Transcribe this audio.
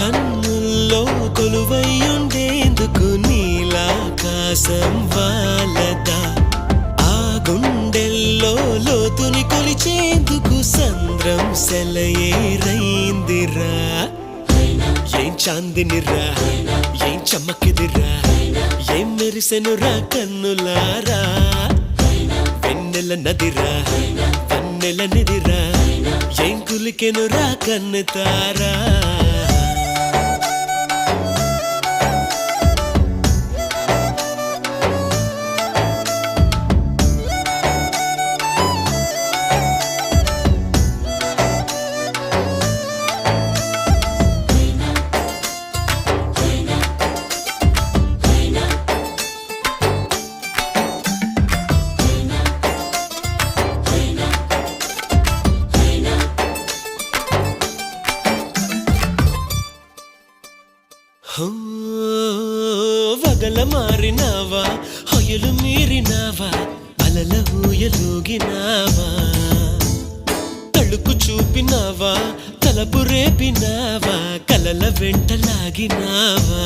కన్నుల్లో కొలువైయుండేందుకు నీలాకాశం వాలదా ఆ గుండెల్లో లోతుని కొలిచేందుకు సంద్రం సెలయేరైందిరా ఏం చాందినిరా ఏం చమ్మకిదిరా ఏం మెరిసెనురా కన్నులారా వెన్నెల నదిరా వన్నెల నిదిరా ఏం కులికెనురా కన్ను తారా వగల మారినావా హొయలు మీరినావా అలల ఊయలూగినావా తళుకు చూపినావా తలపు రేపినావా కలల వెంటలాగినావా